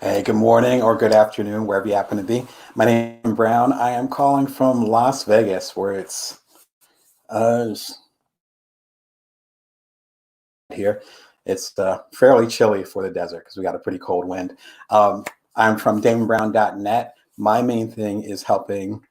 Hey, good morning or good afternoon, wherever you happen to be. My name is Damon Brown. I am calling from Las Vegas, where it's uh, here. It's fairly chilly for the desert because we got a pretty cold wind. Um, I'm from DamonBrown.net. My main thing is helping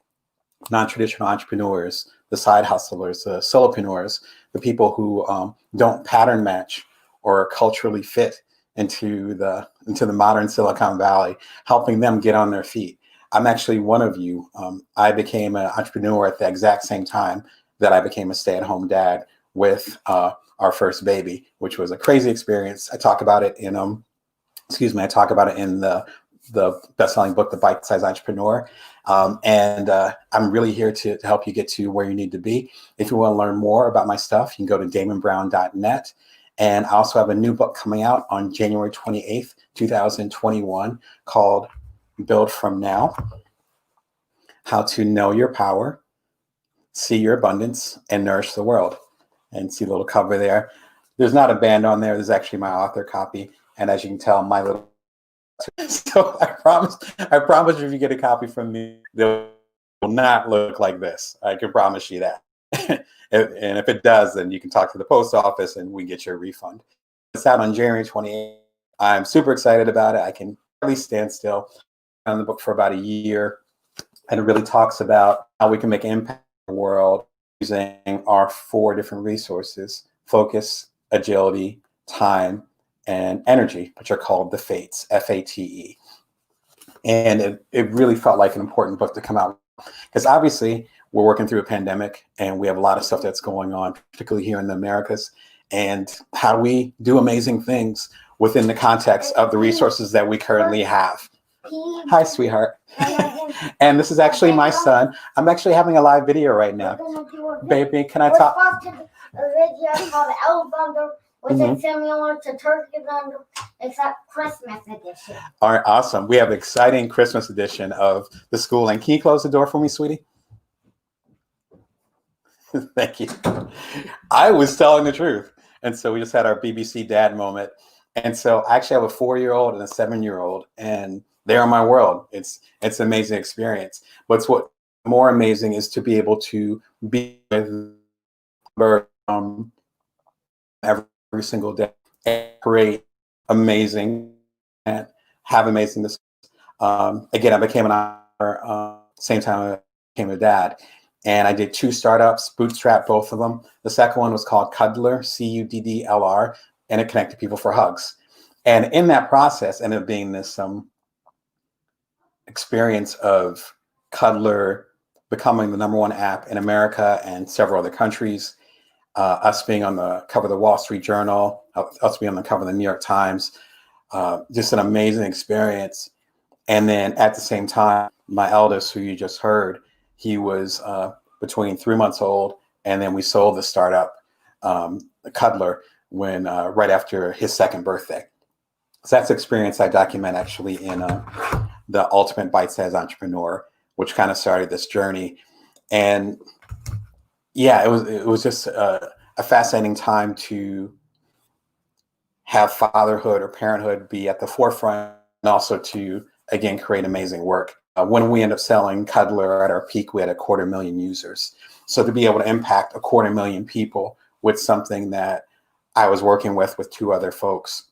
non-traditional entrepreneurs, the side hustlers, the solopreneurs, the people who don't pattern match or culturally fit into the modern Silicon Valley, helping them get on their feet. I'm actually one of you. I became an entrepreneur at the exact same time that I became a stay-at-home dad with our first baby, which was a crazy experience. I talk about it in I talk about it in the best-selling book, The Bite-Sized Entrepreneur. And I'm really here to help you get to where you need to be. If you want to learn more about my stuff, you can go to damonbrown.net. And I also have a new book coming out on January 28th, 2021 called Build From Now: How to Know Your Power, See Your Abundance, and Nourish the World. And see the little cover there. There's not a band on there. There's actually my author copy. And as you can tell, my little so I promise you, if you get a copy from me, they will not look like this. I can promise you that. And if it does, then you can talk to the post office and we get your refund. It's out on January 28th. I'm super excited about it. I can hardly stand still. I'm on the book for about a year, and it really talks about how we can make an impact in the world using our four different resources: focus, agility, time, and energy, which are called the Fates, Fate. And it really felt like an important book to come out because obviously we're working through a pandemic and we have a lot of stuff that's going on, particularly here in the Americas. And how do we do amazing things within the context of the resources that we currently have? Hi, sweetheart. And this is actually my son. I'm actually having a live video right now. Baby, can I talk? We're watching a video called Elevator, which is similar to Turkey Bundle, except Christmas edition. All right, awesome. We have an exciting Christmas edition of the school. And can you close the door for me, sweetie? Thank you. I was telling the truth. And so we just had our BBC dad moment. And so I actually have a 4-year-old and a 7-year-old, and they're in my world. It's an amazing experience. What's more amazing is to be able to be with every single day and create amazing and have amazing this. Again, I became an entrepreneur same time I became a dad. And I did 2 startups, bootstrapped both of them. The second one was called Cuddler, Cuddlr, and it connected people for hugs. And in that process ended up being this experience of Cuddler becoming the #1 app in America and several other countries, us being on the cover of the Wall Street Journal, us being on the cover of the New York Times, just an amazing experience. And then at the same time, my eldest, who you just heard, he was between 3 months old, and then we sold the startup, Cuddler, when right after his 2nd birthday. So that's the experience I document actually in the Ultimate Bite-Sized Entrepreneur, which kind of started this journey. And yeah, it was just a fascinating time to have fatherhood or parenthood be at the forefront, and also to again create amazing work. When we end up selling Cuddler at our peak, we had 250,000 users. So to be able to impact 250,000 people with something that I was working with 2 other folks,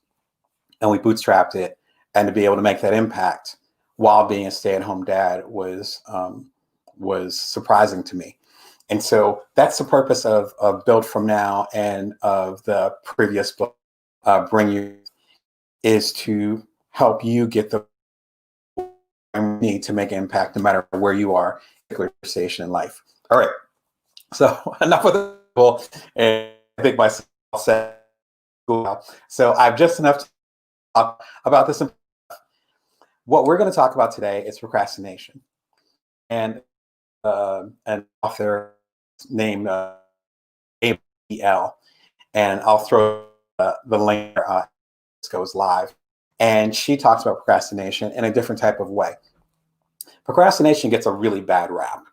and we bootstrapped it, and to be able to make that impact while being a stay-at-home dad was surprising to me. And so that's the purpose of Build From Now and of the previous book, Bring You, is to help you get the need to make impact no matter where you are, particular station in life. All right. So enough of the people, and I think myself said, so I've just enough to talk about this. What we're going to talk about today is procrastination. And an author named ABL, and I'll throw the link this goes live. And she talks about procrastination in a different type of way. Procrastination gets a really bad rap.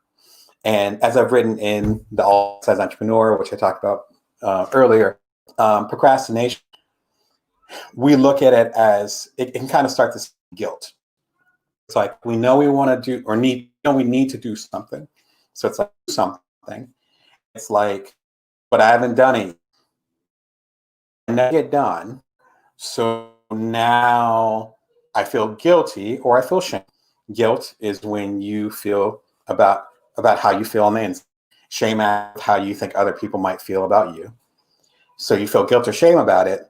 And as I've written in the All Size Entrepreneur, which I talked about earlier, procrastination we look at it as it can kind of start this guilt. It's like we know we want to do or we need to do something. So it's like something. It's like, but I haven't done it. And I get done. So now I feel guilty or I feel shame. Guilt is when you feel about how you feel on the inside. Shame at how you think other people might feel about you. So you feel guilt or shame about it,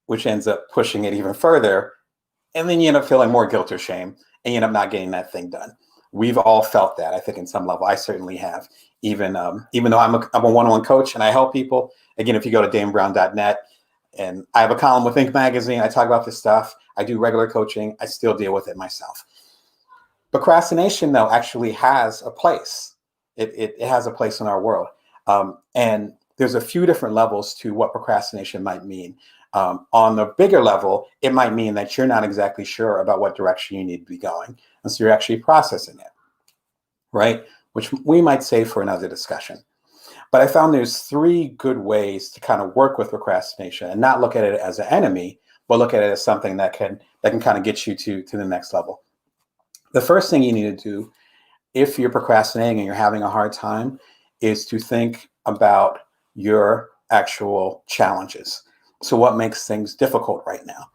which ends up pushing it even further. And then you end up feeling more guilt or shame and you end up not getting that thing done. We've all felt that, I think, in some level. I certainly have. Even though I'm a one-on-one coach and I help people. Again, if you go to damonbrown.net, and I have a column with Inc. Magazine, I talk about this stuff. I do regular coaching. I still deal with it myself. Procrastination, though, actually has a place. It has a place in our world. And there's a few different levels to what procrastination might mean. On the bigger level, it might mean that you're not exactly sure about what direction you need to be going. And so you're actually processing it, right? Which we might save for another discussion. But I found there's 3 good ways to kind of work with procrastination and not look at it as an enemy, but look at it as something that can kind of get you to the next level. The first thing you need to do if you're procrastinating and you're having a hard time is to think about your actual challenges. So what makes things difficult right now?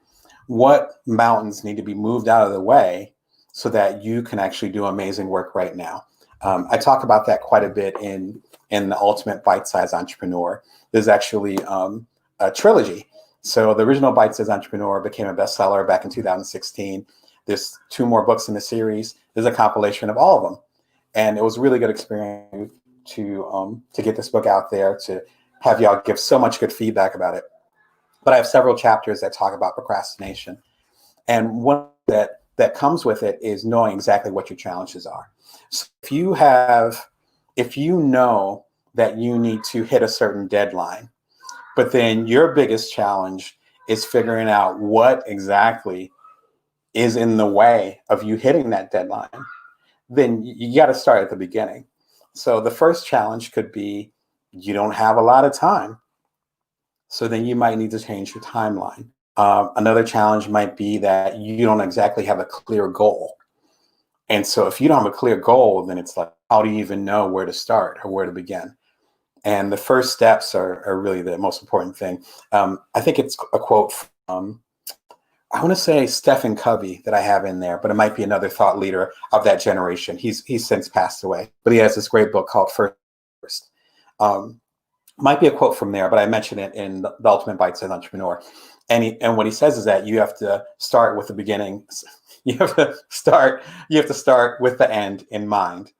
What mountains need to be moved out of the way so that you can actually do amazing work right now? I talk about that quite a bit in the Ultimate Bite-Sized Entrepreneur. There's actually a trilogy. So the original Bite-Sized Entrepreneur became a bestseller back in 2016. There's 2 more books in the series. There's a compilation of all of them. And it was a really good experience to get this book out there, to have y'all give so much good feedback about it. But I have several chapters that talk about procrastination. And one that comes with it is knowing exactly what your challenges are. So if you know that you need to hit a certain deadline, but then your biggest challenge is figuring out what exactly is in the way of you hitting that deadline, then you got to start at the beginning. So the first challenge could be you don't have a lot of time. So then you might need to change your timeline. Another challenge might be that you don't exactly have a clear goal. And so if you don't have a clear goal, then it's like, how do you even know where to start or where to begin? And the first steps are really the most important thing. I think it's a quote from, I want to say Stephen Covey that I have in there, but it might be another thought leader of that generation. He's since passed away, but he has this great book called First. Might be a quote from there, but I mentioned it in the Ultimate Bite-Sized Entrepreneur. And what he says is that you have to start with the beginning. You have to start with the end in mind.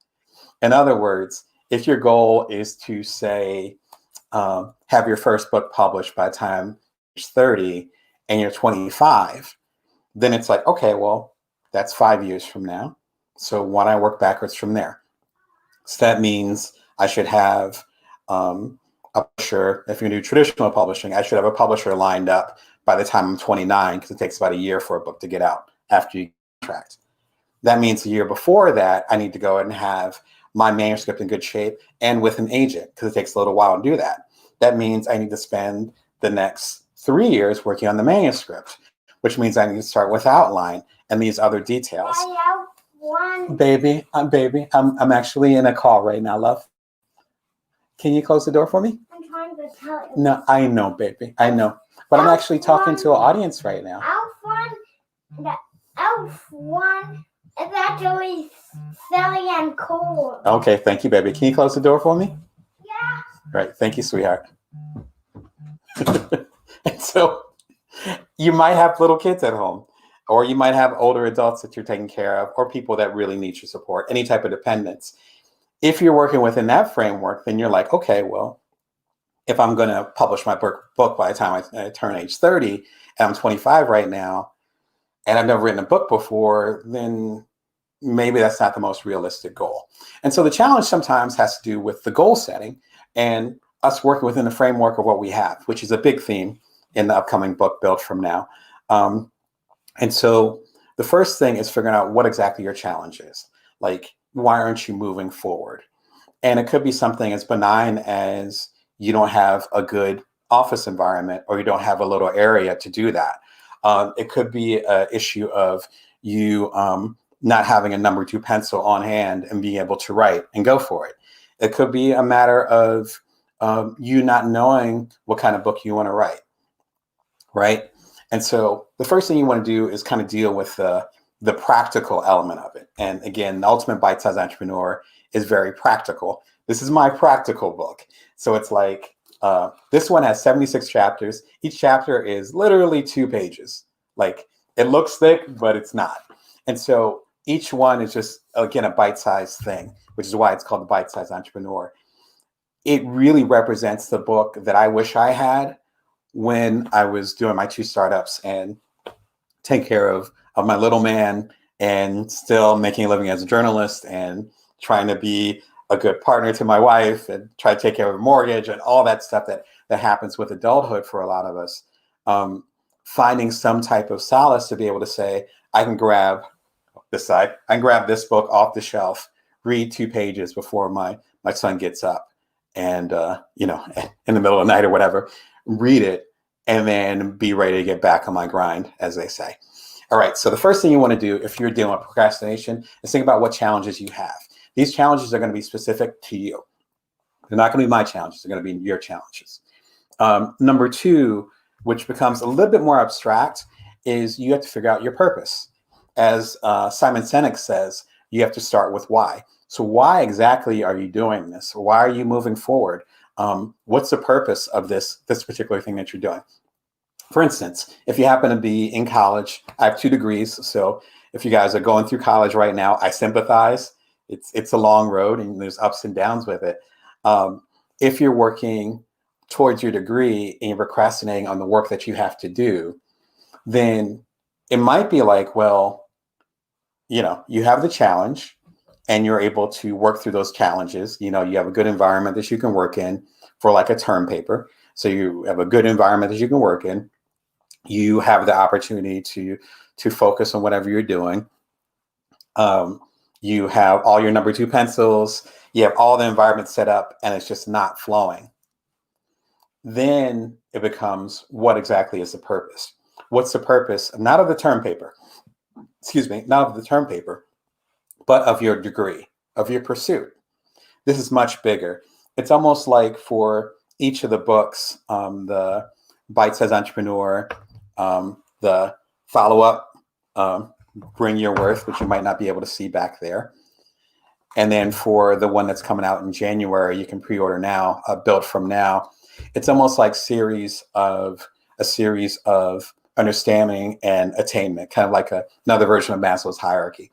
In other words, if your goal is to say, have your first book published by the time you're 30 and you're 25, then it's like, okay, well, that's 5 years from now. So why don't I work backwards from there? So that means I should have a publisher. If you do traditional publishing, I should have a publisher lined up by the time I'm 29, because it takes about a year for a book to get out after you contract. That means the year before that, I need to go and have my manuscript in good shape and with an agent, because it takes a little while to do that. That means I need to spend the next 3 years working on the manuscript, which means I need to start with outline and these other details. Baby, I'm actually in a call right now, love. Can you close the door for me? I'm trying to tell you. No, I know, baby. I know. But I'm actually talking to an audience right now. Elf one is actually silly and cool. Okay, thank you, baby. Can you close the door for me? Yeah. Right. Thank you, sweetheart. And so you might have little kids at home, or you might have older adults that you're taking care of, or people that really need your support, any type of dependence. If you're working within that framework, then you're like, okay, well, if I'm going to publish my book by the time I turn age 30, and I'm 25 right now, and I've never written a book before, then maybe that's not the most realistic goal. And so the challenge sometimes has to do with the goal setting and us working within the framework of what we have, which is a big theme in the upcoming book, Build From Now. And so the first thing is figuring out what exactly your challenge is. Like, why aren't you moving forward? And it could be something as benign as you don't have a good office environment, or you don't have a little area to do that. It could be an issue of you not having a number 2 pencil on hand and being able to write and go for it. It could be a matter of you not knowing what kind of book you want to write, right? And so the first thing you want to do is kind of deal with the practical element of it. And again, the Ultimate Bite-Sized Entrepreneur is very practical. This is my practical book. So it's like, this one has 76 chapters. Each chapter is literally 2 pages. Like, it looks thick, but it's not. And so each one is just, again, a bite-sized thing, which is why it's called the Bite-Sized Entrepreneur. It really represents the book that I wish I had when I was doing my 2 startups and take care of my little man and still making a living as a journalist and trying to be a good partner to my wife and try to take care of a mortgage and all that stuff that happens with adulthood for a lot of us. Finding some type of solace to be able to say, I can grab this side, I can grab this book off the shelf, read 2 pages before my son gets up, and in the middle of the night or whatever, read it, and then be ready to get back on my grind, as they say. All right, so the first thing you want to do if you're dealing with procrastination is think about what challenges you have. These challenges are going to be specific to you. They're not going to be my challenges. They're going to be your challenges. Number 2, which becomes a little bit more abstract, is you have to figure out your purpose. As Simon Sinek says, you have to start with why. So why exactly are you doing this? Why are you moving forward? What's the purpose of this particular thing that you're doing? For instance, if you happen to be in college, I have 2 degrees. So if you guys are going through college right now, I sympathize. It's a long road and there's ups and downs with it. If you're working towards your degree and you're procrastinating on the work that you have to do, then it might be like, well, you have the challenge and you're able to work through those challenges. You have a good environment that you can work in for like a term paper. So you have a good environment that you can work in. You have the opportunity to focus on whatever you're doing. You have all your number 2 pencils. You have all the environment set up and it's just not flowing. Then it becomes, what exactly is the purpose? What's the purpose, not of the term paper, not of the term paper, but of your degree, of your pursuit? This is much bigger. It's almost like for each of the books, the Bite-Sized Entrepreneur, the follow-up, Bring Your Worth, which you might not be able to see back there. And then for the one that's coming out in January, you can pre-order now, Built From Now. It's almost like a series of understanding and attainment, kind of like another version of Maslow's hierarchy.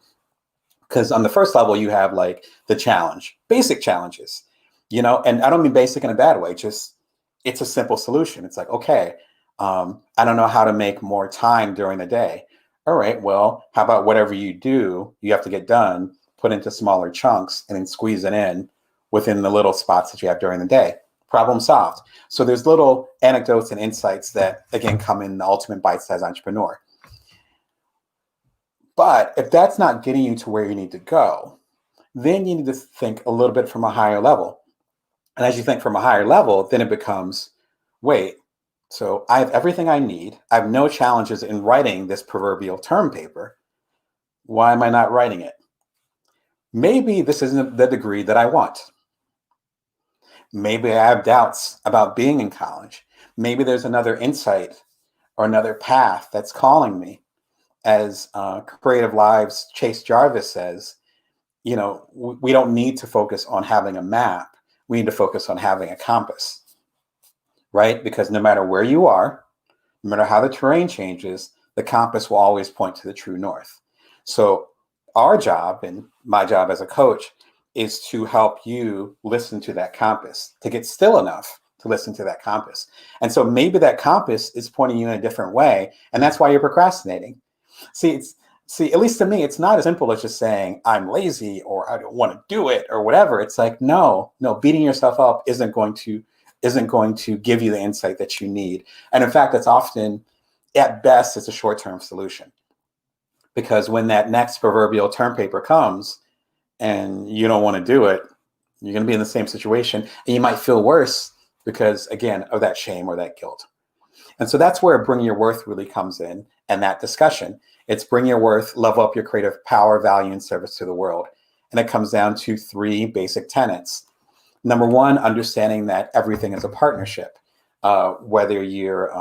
Because on the first level, you have like the challenge, basic challenges, and I don't mean basic in a bad way, just it's a simple solution. It's like, okay, I don't know how to make more time during the day. All right, well, how about whatever you do, you have to get done, put into smaller chunks and then squeeze it in within the little spots that you have during the day. Problem solved. So there's little anecdotes and insights that, again, come in the Ultimate Bite-Sized Entrepreneur. But if that's not getting you to where you need to go, then you need to think a little bit from a higher level. And as you think from a higher level, then it becomes, wait, so I have everything I need. I have no challenges in writing this proverbial term paper. Why am I not writing it? Maybe this isn't the degree that I want. Maybe I have doubts about being in college. Maybe there's another insight or another path that's calling me. As Creative Lives' Chase Jarvis says, we don't need to focus on having a map. We need to focus on having a compass, right? Because no matter where you are, no matter how the terrain changes, the compass will always point to the true north. So our job, and my job as a coach, is to help you listen to that compass, to get still enough to listen to that compass. And so maybe that compass is pointing you in a different way, and that's why you're procrastinating. See, at least to me, it's not as simple as just saying I'm lazy or I don't want to do it or whatever. It's like, no, beating yourself up isn't going to give you the insight that you need. And in fact, it's often, at best, it's a short-term solution. Because when that next proverbial term paper comes and you don't want to do it, you're going to be in the same situation. And you might feel worse because, again, of that shame or that guilt. And so that's where Bring Your Worth really comes in, and that discussion. It's bring your worth, level up your creative power, value, and service to the world. And it comes down to 3 basic tenets. Number 1, understanding that everything is a partnership. Whether you're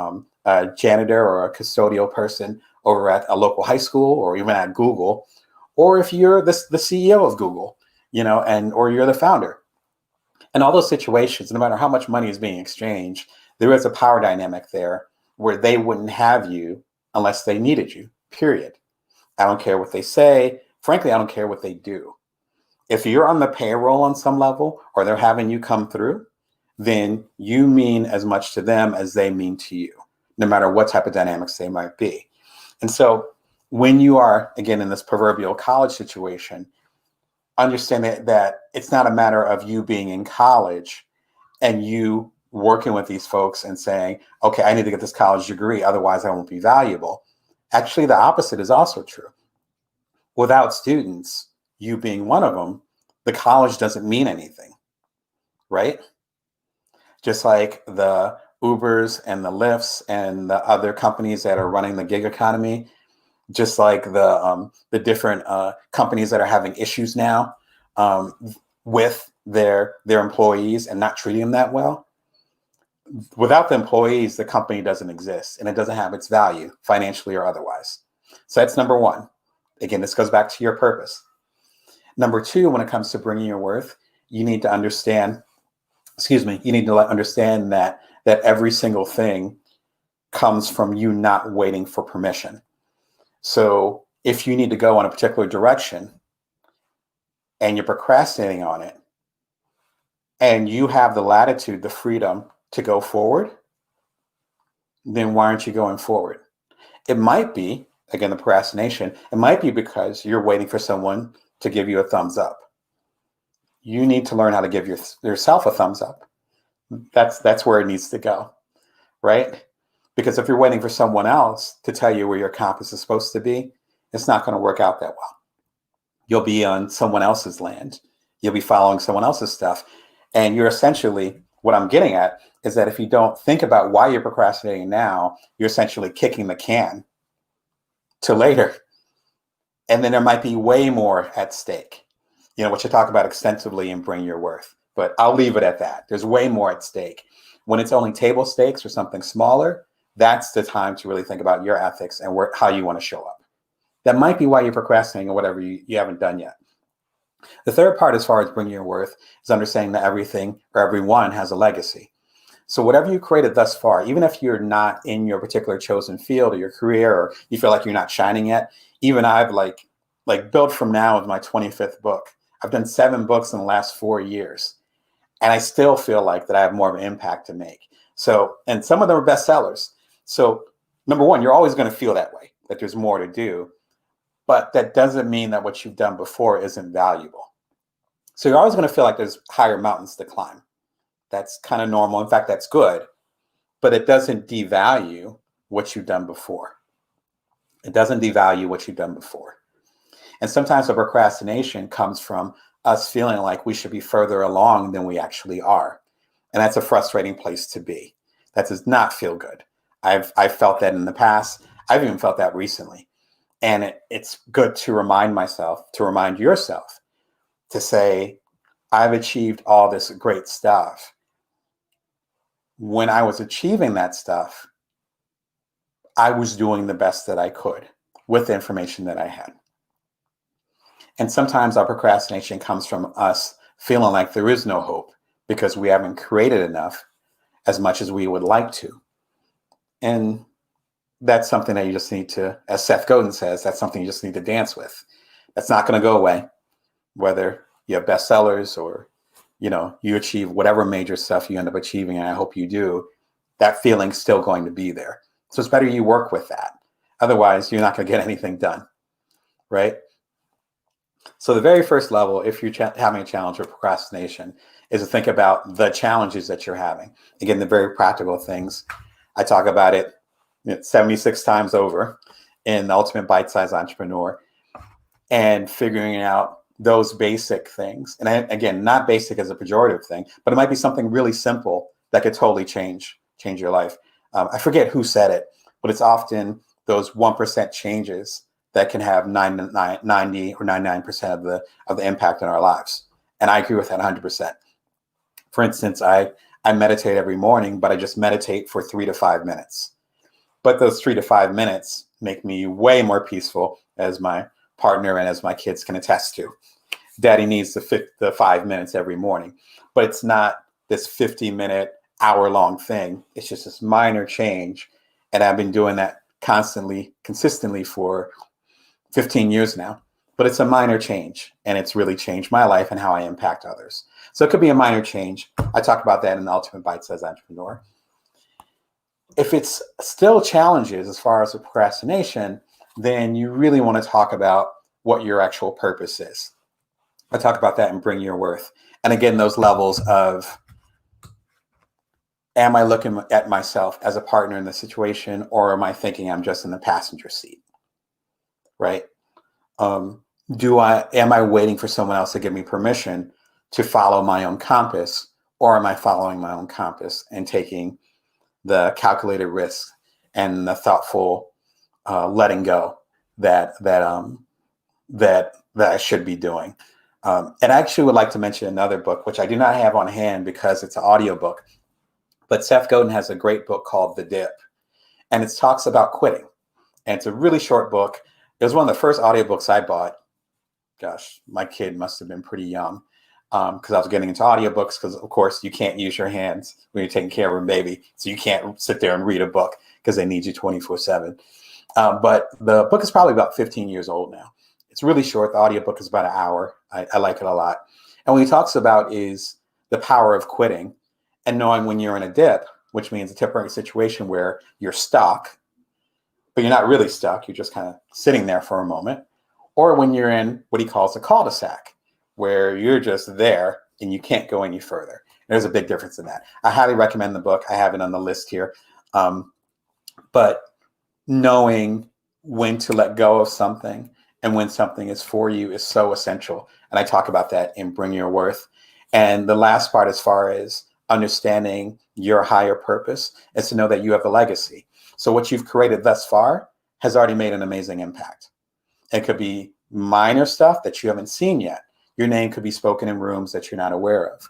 a janitor or a custodial person over at a local high school or even at Google, or if you're the CEO of Google, or you're the founder. In all those situations, no matter how much money is being exchanged, there is a power dynamic there where they wouldn't have you unless they needed you, period. I don't care what they say. Frankly, I don't care what they do. If you're on the payroll on some level or they're having you come through, then you mean as much to them as they mean to you, no matter what type of dynamics they might be. And so when you are, again, in this proverbial college situation, understand that it's not a matter of you being in college and you working with these folks and saying, okay, I need to get this college degree, otherwise I won't be valuable. Actually, the opposite is also true. Without students, you being one of them, the college doesn't mean anything, right? Just like the Ubers and the Lyfts and the other companies that are running the gig economy, just like the different companies that are having issues now with their employees and not treating them that well. Without the employees, the company doesn't exist and it doesn't have its value financially or otherwise. So that's number 1. Again, this goes back to your purpose. Number 2, when it comes to bringing your worth, you need to understand, that every single thing comes from you not waiting for permission. So if you need to go in a particular direction and you're procrastinating on it and you have the latitude, the freedom to go forward, then why aren't you going forward? It might be, again, the procrastination, it might be because you're waiting for someone to give you a thumbs up. You need to learn how to give yourself a thumbs up. That's where it needs to go, right? Because if you're waiting for someone else to tell you where your compass is supposed to be, it's not going to work out that well. You'll be on someone else's land. You'll be following someone else's stuff. And you're essentially, what I'm getting at is that if you don't think about why you're procrastinating now, you're essentially kicking the can to later. And then there might be way more at stake, which you talk about extensively in Bring Your Worth. But I'll leave it at that. There's way more at stake. When it's only table stakes or something smaller, that's the time to really think about your ethics and how you want to show up. That might be why you're procrastinating or whatever you haven't done yet. The third part, as far as Bring Your Worth, is understanding that everything or everyone has a legacy. So whatever you created thus far, even if you're not in your particular chosen field or your career, or you feel like you're not shining yet, even I've like Build From Now is my 25th book. I've done 7 books in the last 4 years. And I still feel like that I have more of an impact to make. So, and some of them are bestsellers. So number 1, you're always going to feel that way, that there's more to do. But that doesn't mean that what you've done before isn't valuable. So you're always going to feel like there's higher mountains to climb. That's kind of normal. In fact, that's good. But it doesn't devalue what you've done before. It doesn't devalue what you've done before. And sometimes the procrastination comes from us feeling like we should be further along than we actually are. And that's a frustrating place to be. That does not feel good. I've felt that in the past. I've even felt that recently. And it's good to remind yourself, to say, I've achieved all this great stuff. When I was achieving that stuff, I was doing the best that I could with the information that I had. And sometimes our procrastination comes from us feeling like there is no hope because we haven't created enough as much as we would like to. And that's something that you just need to, as Seth Godin says, that's something you just need to dance with. That's not going to go away, whether you have bestsellers or, you achieve whatever major stuff you end up achieving, and I hope you do. That feeling's still going to be there. So it's better you work with that. Otherwise, you're not going to get anything done, right? So the very first level, if you're having a challenge with procrastination, is to think about the challenges that you're having. Again, the very practical things. I talk about it 76 times over in the Ultimate Bite-Sized Entrepreneur, and figuring out those basic things. And again, not basic as a pejorative thing, but it might be something really simple that could totally change your life. I forget who said it, but it's often those 1% changes that can have 90 or 99% of the impact in our lives. And I agree with that 100%. For instance, I meditate every morning, but I just meditate for 3 to 5 minutes. But those 3 to 5 minutes make me way more peaceful, as my partner and as my kids can attest to. Daddy needs the 5 minutes every morning, but it's not this 50-minute, hour-long thing. It's just this minor change. And I've been doing that consistently for 15 years now. But it's a minor change, and it's really changed my life and how I impact others. So it could be a minor change. I talk about that in the Ultimate Bite-Sized Entrepreneur. If it's still challenges as far as the procrastination, then you really want to talk about what your actual purpose is. I talk about that in Bring Your Worth. And again, those levels of, am I looking at myself as a partner in the situation, or am I thinking I'm just in the passenger seat, right? Am I waiting for someone else to give me permission to follow my own compass, or am I following my own compass and taking the calculated risk and the thoughtful letting go that I should be doing? And I actually would like to mention another book, which I do not have on hand because it's an audiobook. But Seth Godin has a great book called The Dip, and it talks about quitting. And it's a really short book. It was one of the first audiobooks I bought. Gosh, my kid must have been pretty young, because I was getting into audiobooks because, of course, you can't use your hands when you're taking care of a baby. So you can't sit there and read a book because they need you 24/7. But the book is probably about 15 years old now. It's really short. The audiobook is about an hour. I like it a lot. And what he talks about is the power of quitting and knowing when you're in a dip, which means a temporary situation where you're stuck, but you're not really stuck. You're just kind of sitting there for a moment. Or when you're in what he calls a cul-de-sac, where you're just there and you can't go any further. There's a big difference in that. I highly recommend the book. I have it on the list here. But knowing when to let go of something and when something is for you is so essential. And I talk about that in Bring Your Worth. And the last part, as far as understanding your higher purpose, is to know that you have a legacy. So what you've created thus far has already made an amazing impact. It could be minor stuff that you haven't seen yet. Your name could be spoken in rooms that you're not aware of.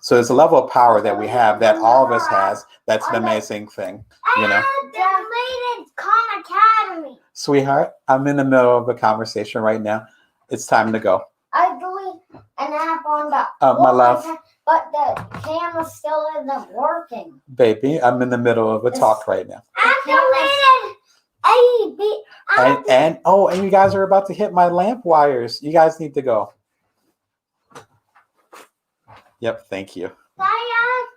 So there's a level of power that we have that all of us has. That's an amazing thing, you know. Deleted Khan Academy. Sweetheart, I'm in the middle of a conversation right now. It's time to go. I deleted an app on the My love. but the camera still isn't working. Baby, I'm in the middle of a talk right now. I deleted And you guys are about to hit my lamp wires. You guys need to go. Yep, thank you. I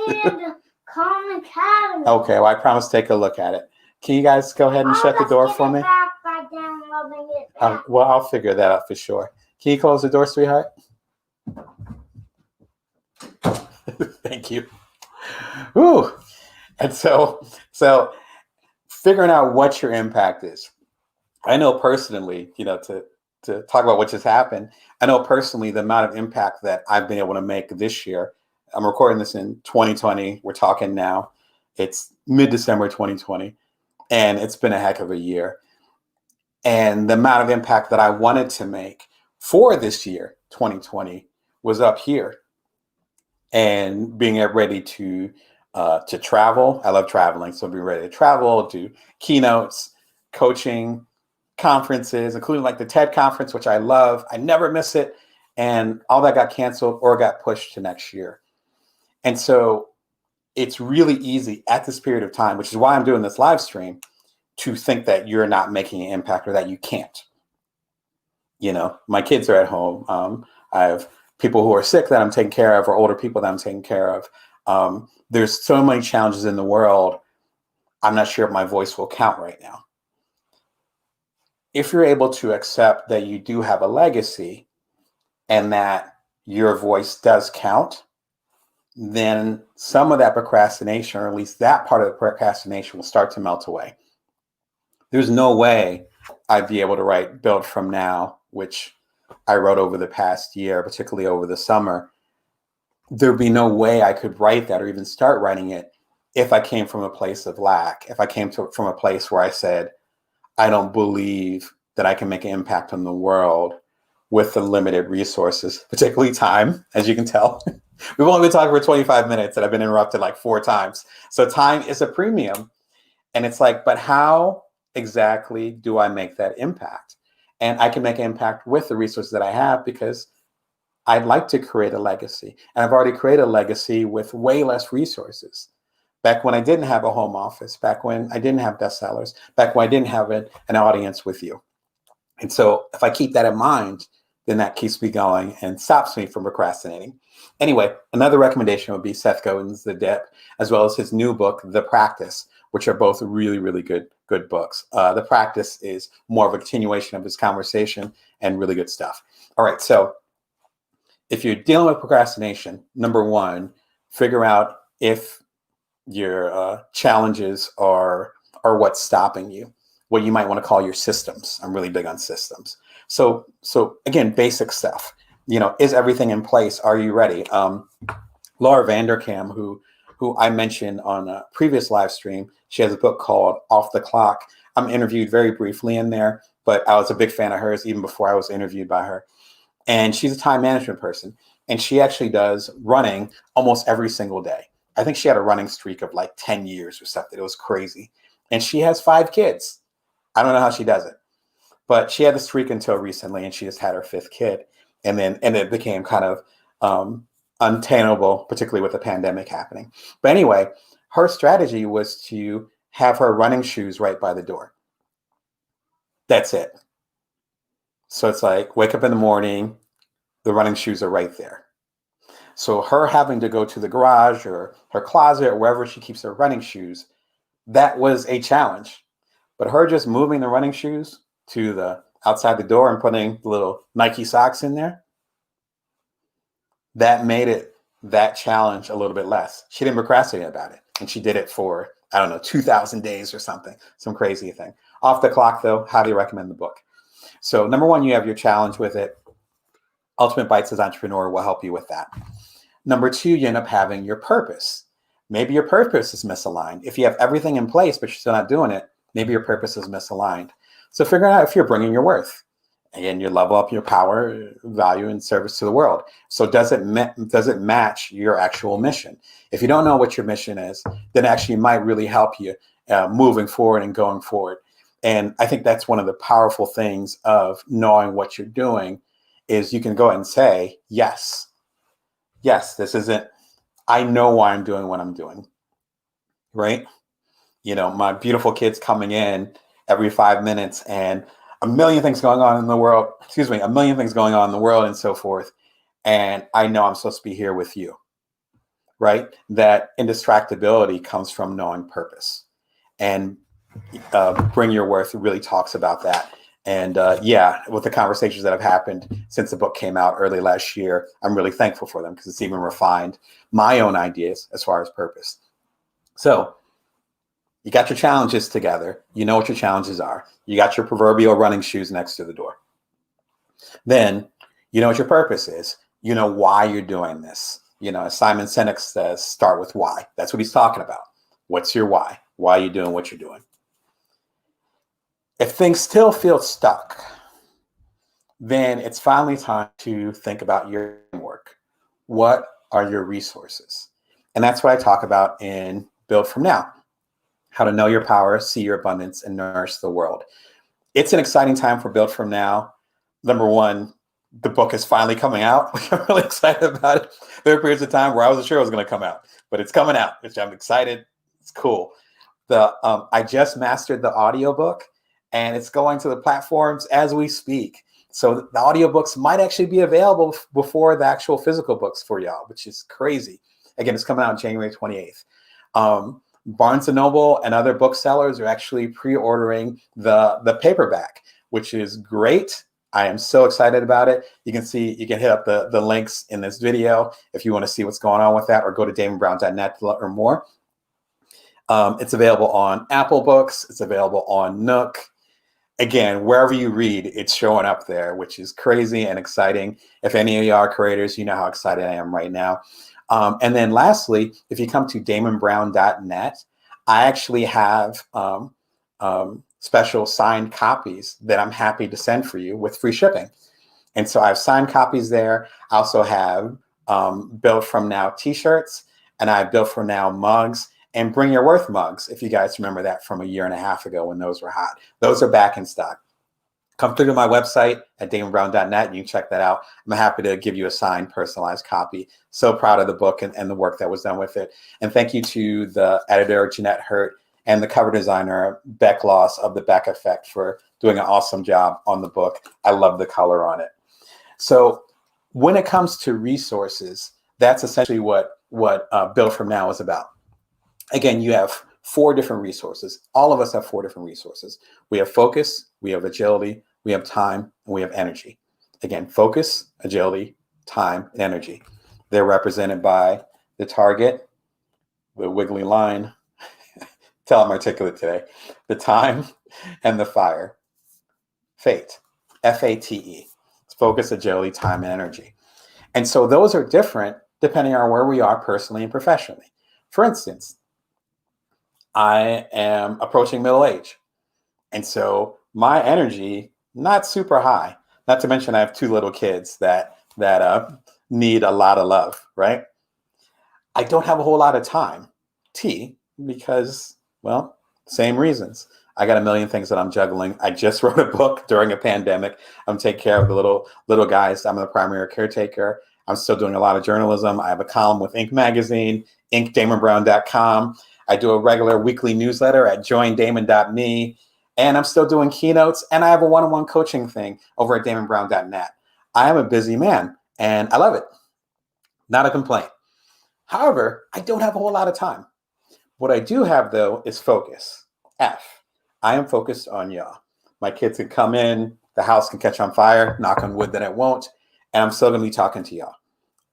deleted Khan Academy. Okay, well, I promise to take a look at it. Can you guys go ahead and shut the door for me? By downloading it back. Well, I'll figure that out for sure. Can you close the door, sweetheart? Thank you. Ooh. And so figuring out what your impact is. I know personally, to talk about what just happened, I know personally the amount of impact that I've been able to make this year. I'm recording this in 2020. We're talking now. It's mid-December 2020, and it's been a heck of a year. And the amount of impact that I wanted to make for this year, 2020, was up here. And being ready to travel. I love traveling, so being ready to travel, do keynotes, coaching, conferences, including like the TED conference, which I love. I never miss it. And all that got canceled or got pushed to next year. And so it's really easy at this period of time, which is why I'm doing this live stream, to think that you're not making an impact or that you can't. My kids are at home. I have people who are sick that I'm taking care of, or older people that I'm taking care of. There's so many challenges in the world. I'm not sure if my voice will count right now. If you're able to accept that you do have a legacy and that your voice does count, then some of that procrastination, or at least that part of the procrastination, will start to melt away. There's no way I'd be able to write Build From Now, which I wrote over the past year, particularly over the summer, there'd be no way I could write that or even start writing it if I came from a place of lack, if I came from a place where I said, I don't believe that I can make an impact on the world with the limited resources, particularly time, as you can tell. We've only been talking for 25 minutes and I've been interrupted like 4 times. So time is a premium. And it's like, but how exactly do I make that impact? And I can make an impact with the resources that I have because I'd like to create a legacy. And I've already created a legacy with way less resources. Back when I didn't have a home office, back when I didn't have bestsellers, back when I didn't have an audience with you. And so if I keep that in mind, then that keeps me going and stops me from procrastinating. Anyway, another recommendation would be Seth Godin's The Dip, as well as his new book, The Practice, which are both really, really good books. The Practice is more of a continuation of his conversation and really good stuff. All right, so if you're dealing with procrastination, number one, figure out if your challenges are what's stopping you, what you might want to call your systems. I'm really big on systems. So again, basic stuff. Is everything in place? Are you ready? Laura Vanderkam, who I mentioned on a previous live stream, she has a book called Off the Clock. I'm interviewed very briefly in there, but I was a big fan of hers even before I was interviewed by her. And she's a time management person. And she actually does running almost every single day. I think she had a running streak of like 10 years or something. It was crazy. And she has 5 kids. I don't know how she does it. But she had the streak until recently, and she just had her 5th kid. And it became kind of untenable, particularly with the pandemic happening. But anyway, her strategy was to have her running shoes right by the door. That's it. So it's like, wake up in the morning, the running shoes are right there. So her having to go to the garage or her closet or wherever she keeps her running shoes, that was a challenge. But her just moving the running shoes to the outside the door and putting the little Nike socks in there, that made it that challenge a little bit less. She didn't procrastinate about it. And she did it for, 2,000 days or something, some crazy thing. Off the Clock, though, highly recommend the book. So number one, you have your challenge with it. Ultimate Bites as Entrepreneur will help you with that. Number two, you end up having your purpose. Maybe your purpose is misaligned. If you have everything in place, but you're still not doing it, maybe your purpose is misaligned. So figure out if you're bringing your worth and you level up your power, value, and service to the world. So does it match your actual mission? If you don't know what your mission is, then actually it might really help you moving forward and going forward. And I think that's one of the powerful things of knowing what you're doing is you can go ahead and say, yes, this isn't, I know why I'm doing what I'm doing, right? My beautiful kids coming in every 5 minutes and a million things going on in the world and so forth. And I know I'm supposed to be here with you, right? That indistractability comes from knowing purpose. And Bring Your Worth really talks about that. And with the conversations that have happened since the book came out early last year, I'm really thankful for them because it's even refined my own ideas as far as purpose. So you got your challenges together. You know what your challenges are. You got your proverbial running shoes next to the door. Then you know what your purpose is. You know why you're doing this. As Simon Sinek says, start with why. That's what he's talking about. What's your why? Why are you doing what you're doing? If things still feel stuck, then it's finally time to think about your framework. What are your resources? And that's what I talk about in Build From Now. How to know your power, see your abundance, and nourish the world. It's an exciting time for Build From Now. Number one, the book is finally coming out, which I'm really excited about it. There are periods of time where I wasn't sure it was going to come out, but it's coming out, which I'm excited. It's cool. I just mastered the audiobook, and it's going to the platforms as we speak. So the audiobooks might actually be available before the actual physical books for y'all, which is crazy. Again, it's coming out January 28th. Barnes & Noble and other booksellers are actually pre-ordering the paperback, which is great. I am so excited about it. You can hit up the links in this video if you want to see what's going on with that, or go to damonbrown.net or more. It's available on Apple Books. It's available on Nook. Again, wherever you read, it's showing up there, which is crazy and exciting. If any of you are creators, you know how excited I am right now. And then lastly, if you come to damonbrown.net, I actually have special signed copies that I'm happy to send for you with free shipping. And so I have signed copies there. I also have Built From Now t-shirts, and I have Built From Now mugs and Bring Your Worth mugs, if you guys remember that from a year and a half ago when those were hot. Those are back in stock. Come through to my website at damonbrown.net and you can check that out. I'm happy to give you a signed, personalized copy. So proud of the book and the work that was done with it. And thank you to the editor, Jeanette Hurt, and the cover designer, Beck Loss of The Beck Effect, for doing an awesome job on the book. I love the color on it. So when it comes to resources, that's essentially what Built From Now is about. Again, you have 4 different resources. All of us have 4 different resources. We have focus, we have agility, we have time, and we have energy. Again, focus, agility, time, and energy. They're represented by the target, the wiggly line, tell I'm articulate today, the time, and the fire. Fate, F-A-T-E. It's focus, agility, time, and energy. And so those are different depending on where we are personally and professionally. For instance, I am approaching middle age. And so my energy, not super high. Not to mention I have 2 little kids that need a lot of love, right? I don't have a whole lot of time, because, well, same reasons. I got a million things that I'm juggling. I just wrote a book during a pandemic. I'm taking care of the little guys. I'm the primary caretaker. I'm still doing a lot of journalism. I have a column with Inc. magazine, damonbrown.com. I do a regular weekly newsletter at joindamon.me. And I'm still doing keynotes. And I have a one-on-one coaching thing over at damonbrown.net. I am a busy man and I love it. Not a complaint. However, I don't have a whole lot of time. What I do have, though, is focus. F. I am focused on y'all. My kids can come in, the house can catch on fire, knock on wood that it won't, and I'm still going to be talking to y'all.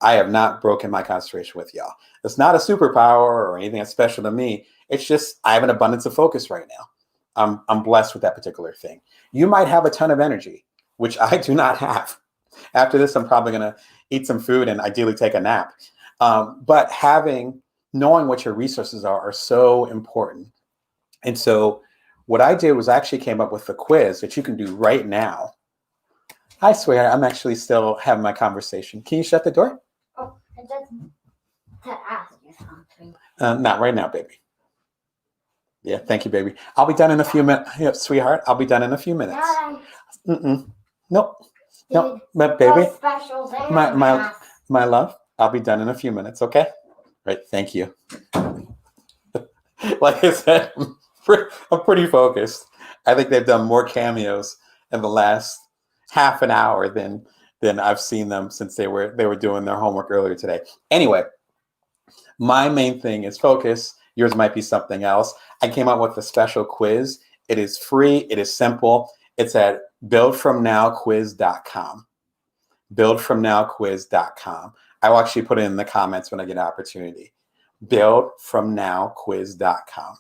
I have not broken my concentration with y'all. It's not a superpower or anything that's special to me. It's just I have an abundance of focus right now. I'm blessed with that particular thing. You might have a ton of energy, which I do not have. After this, I'm probably going to eat some food and ideally take a nap. But knowing what your resources are so important. And so what I did was I actually came up with a quiz that you can do right now. Hi, sweetheart. I'm actually still having my conversation. Can you shut the door? Oh, I just to ask you something. Not right now, baby. Yeah, thank you, baby. I'll be done in a few minutes. Yeah, sweetheart, I'll be done in a few minutes. Nope. Nope. But baby, my love, I'll be done in a few minutes, okay? Right, thank you. Like I said, I'm pretty focused. I think they've done more cameos in the last half an hour than I've seen them since they were doing their homework earlier today. Anyway, my main thing is focus. Yours might be something else. I came up with a special quiz. It is free. It is simple. It's at buildfromnowquiz.com. Buildfromnowquiz.com. I will actually put it in the comments when I get an opportunity. Buildfromnowquiz.com.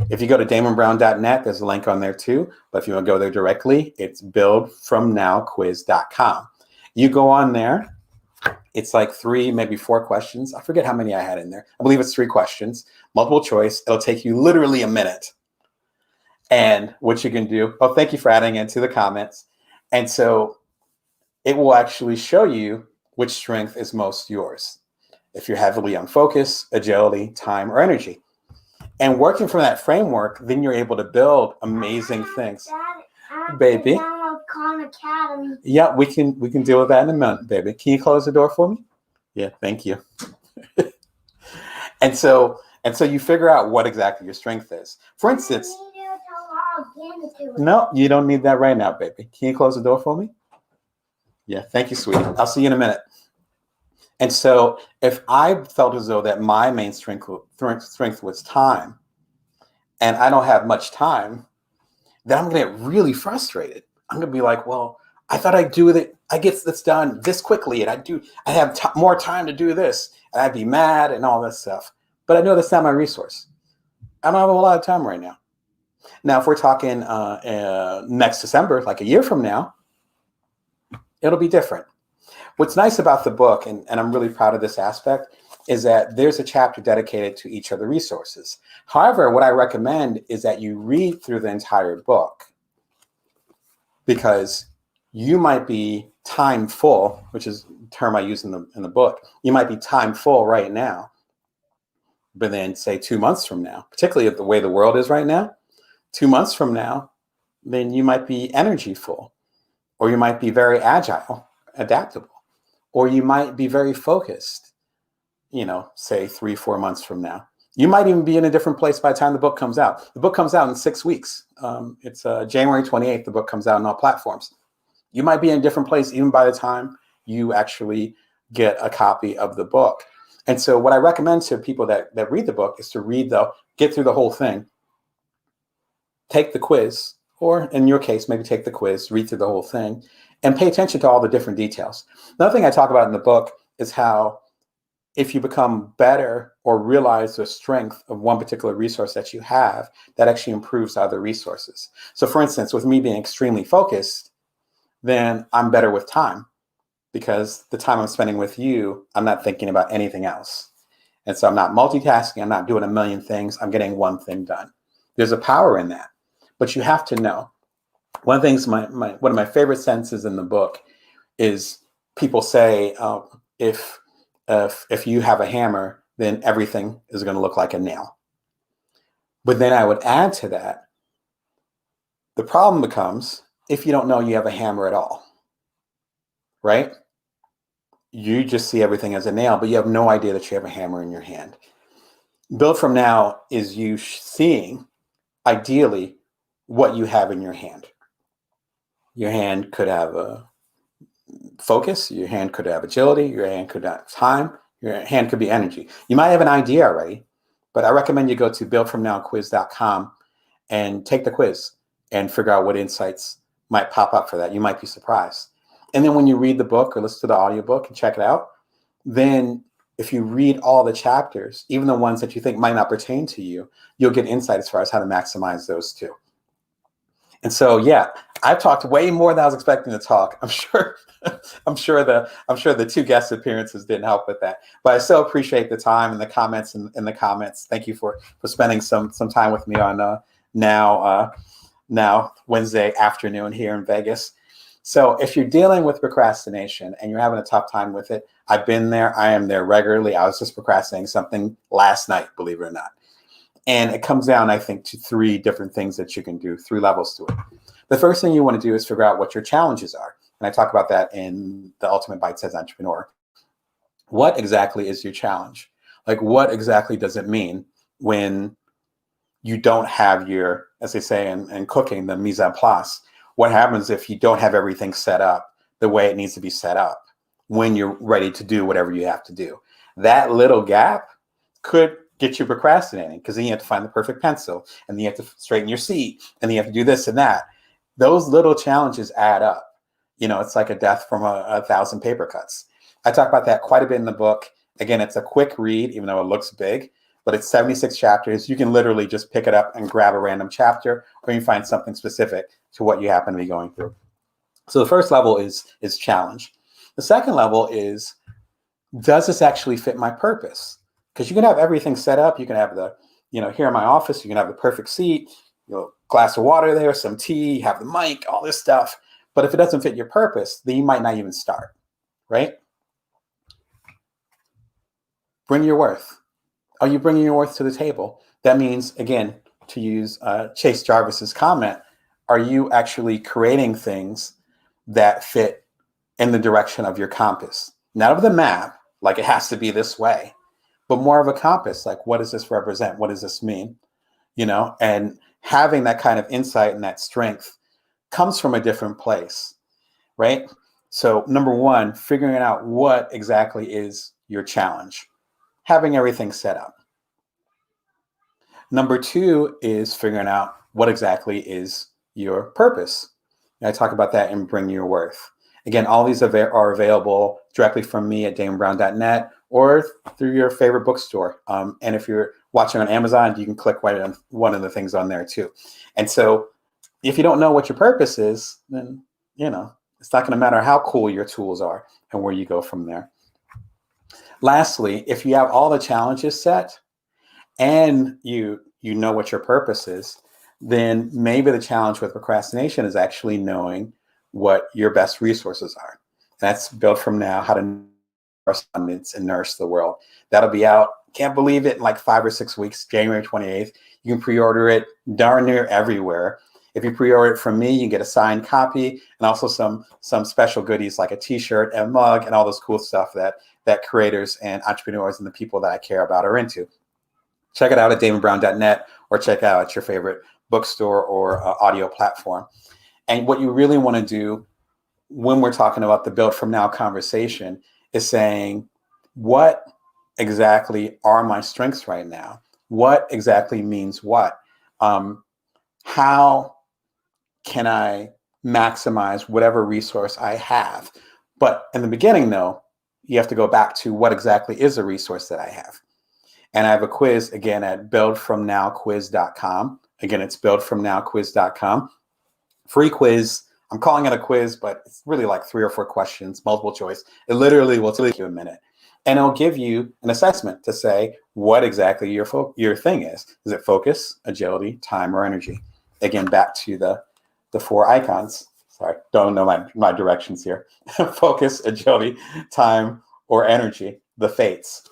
If you go to damonbrown.net, there's a link on there too. But if you want to go there directly, it's buildfromnowquiz.com. You go on there. It's like 3, maybe 4 questions. I forget how many I had in there. I believe it's 3 questions, multiple choice. It'll take you literally a minute. And what you can do, oh, thank you for adding it to the comments. And so it will actually show you which strength is most yours. If you're heavily on focus, agility, time, or energy. And working from that framework, then you're able to build amazing things. Dad, baby. Download Khan Academy. Yeah, we can deal with that in a minute, baby. Can you close the door for me? Yeah, thank you. And so you figure out what exactly your strength is. For instance, no, you don't need that right now, baby. Can you close the door for me? Yeah, thank you, sweetie. I'll see you in a minute. And so if I felt as though that my main strength was time, and I don't have much time, then I'm going to get really frustrated. I'm going to be like, well, I thought I'd do it. I get this done this quickly, and I have more time to do this, and I'd be mad and all this stuff. But I know that's not my resource. I don't have a whole lot of time right now. Now, if we're talking next December, like a year from now, it'll be different. What's nice about the book, and I'm really proud of this aspect, is that there's a chapter dedicated to each of the resources. However, what I recommend is that you read through the entire book, because you might be time full, which is a term I use in the book. You might be time full right now, but then say 2 months from now, particularly the way the world is right now, 2 months from now, then you might be energy full, or you might be very agile, adaptable, or you might be very focused, say 3-4 months from now. You might even be in a different place by the time the book comes out. The book comes out in 6 weeks. It's January 28th. The book comes out on all platforms. You might be in a different place even by the time you actually get a copy of the book. And so what I recommend to people that read the book is to get through the whole thing, take the quiz, or in your case, maybe take the quiz, read through the whole thing, and pay attention to all the different details. Another thing I talk about in the book is how if you become better or realize the strength of one particular resource that you have, that actually improves other resources. So for instance, with me being extremely focused, then I'm better with time, because the time I'm spending with you, I'm not thinking about anything else. And so I'm not multitasking. I'm not doing a million things. I'm getting one thing done. There's a power in that, but you have to know. One of the things, one of my favorite sentences in the book is people say, if you have a hammer, then everything is going to look like a nail. But then I would add to that, the problem becomes if you don't know you have a hammer at all, right? You just see everything as a nail, but you have no idea that you have a hammer in your hand. Build from now is you seeing, ideally, what you have in your hand. Your hand could have a focus, your hand could have agility, your hand could have time, your hand could be energy. You might have an idea already, but I recommend you go to buildfromnowquiz.com and take the quiz and figure out what insights might pop up for that. You might be surprised. And then when you read the book or listen to the audiobook and check it out, then if you read all the chapters, even the ones that you think might not pertain to you, you'll get insight as far as how to maximize those too. And so, yeah, I've talked way more than I was expecting to talk. I'm sure the 2 guest appearances didn't help with that, but I so appreciate the time and the comments in the comments. Thank you for spending some time with me on now Wednesday afternoon here in Vegas. So if you're dealing with procrastination and you're having a tough time with it, I've been there. I am there regularly. I was just procrastinating something last night, believe it or not. And it comes down, I think, to 3 different things that you can do, 3 levels to it. The first thing you want to do is figure out what your challenges are. And I talk about that in the Ultimate Bite-Sized Entrepreneur. What exactly is your challenge? Like, what exactly does it mean when you don't have your, as they say in cooking, the mise en place? What happens if you don't have everything set up the way it needs to be set up when you're ready to do whatever you have to do? That little gap could get you procrastinating, because then you have to find the perfect pencil, and then you have to straighten your seat, and then you have to do this and that. Those little challenges add up. It's like a death from a 1,000 paper cuts. I talk about that quite a bit in the book. Again, it's a quick read, even though it looks big, but it's 76 chapters. You can literally just pick it up and grab a random chapter, or you find something specific to what you happen to be going through. So the first level is challenge. The second level is, does this actually fit my purpose? Because you can have everything set up. You can have here in my office, you can have the perfect seat, glass of water there, some tea, you have the mic, all this stuff. But if it doesn't fit your purpose, then you might not even start, right? Bring your worth. Are you bringing your worth to the table? That means, again, to use Chase Jarvis's comment, are you actually creating things that fit in the direction of your compass? Not of the map, like it has to be this way, but more of a compass, like, what does this represent? What does this mean? And having that kind of insight and that strength comes from a different place, right? So number 1, figuring out what exactly is your challenge, having everything set up. Number 2 is figuring out what exactly is your purpose. And I talk about that in Bring Your Worth. Again, all these are available directly from me at damonbrown.net or through your favorite bookstore. And if you're watching on Amazon, you can click right on one of the things on there too. And so if you don't know what your purpose is, then, it's not going to matter how cool your tools are and where you go from there. Lastly, if you have all the challenges set and you know what your purpose is, then maybe the challenge with procrastination is actually knowing what your best resources are. That's Built From Now, How to Correspondence and Nourish the World. That'll be out, can't believe it, in like 5 or 6 weeks, January 28th. You can pre-order it darn near everywhere. If you pre-order it from me, you get a signed copy and also some special goodies like a t-shirt and mug and all this cool stuff that creators and entrepreneurs and the people that I care about are into. Check it out at damonbrown.net or check it out at your favorite bookstore or audio platform. And what you really want to do when we're talking about the Built From Now conversation is saying, what exactly are my strengths right now? What exactly means what? How can I maximize whatever resource I have? But in the beginning, though, you have to go back to what exactly is a resource that I have. And I have a quiz, again, at buildfromnowquiz.com. Again, it's buildfromnowquiz.com. Free quiz. I'm calling it a quiz, but it's really like 3 or 4 questions, multiple choice. It literally will take you a minute. And it'll give you an assessment to say what exactly your thing is. Is it focus, agility, time, or energy? Again, back to the 4 icons. Sorry, don't know my directions here. Focus, agility, time, or energy, the fates.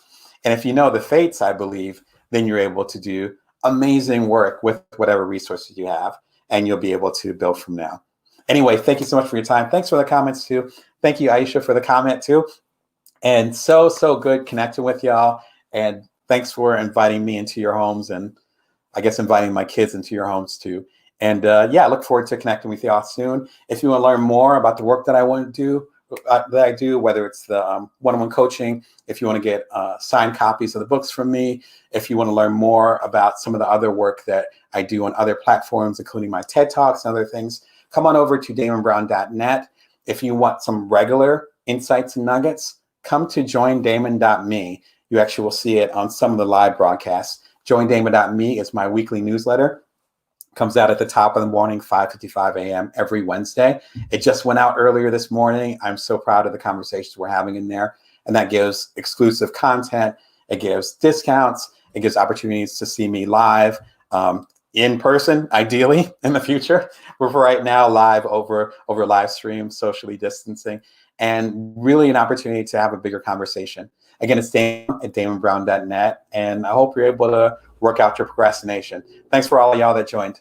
And if you know the fates, I believe, then you're able to do amazing work with whatever resources you have, and you'll be able to build from now. Anyway, thank you so much for your time. Thanks for the comments too. Thank you, Aisha, for the comment too. And so good connecting with y'all. And thanks for inviting me into your homes, and I guess inviting my kids into your homes too. And yeah, I look forward to connecting with y'all soon. If you want to learn more about the work that I do, whether it's the one-on-one coaching, if you want to get signed copies of the books from me, if you want to learn more about some of the other work that I do on other platforms, including my TED Talks and other things, come on over to damonbrown.net. If you want some regular insights and nuggets, come to joindamon.me. You actually will see it on some of the live broadcasts. Joindamon.me is my weekly newsletter. Comes out at the top of the morning, 5:55 a.m. every Wednesday. It just went out earlier this morning. I'm so proud of the conversations we're having in there. And that gives exclusive content. It gives discounts. It gives opportunities to see me live in person, ideally in the future. We're right now live over live stream, socially distancing, and really an opportunity to have a bigger conversation. Again, it's Damon at damonbrown.net. And I hope you're able to work out your procrastination. Thanks for all of y'all that joined.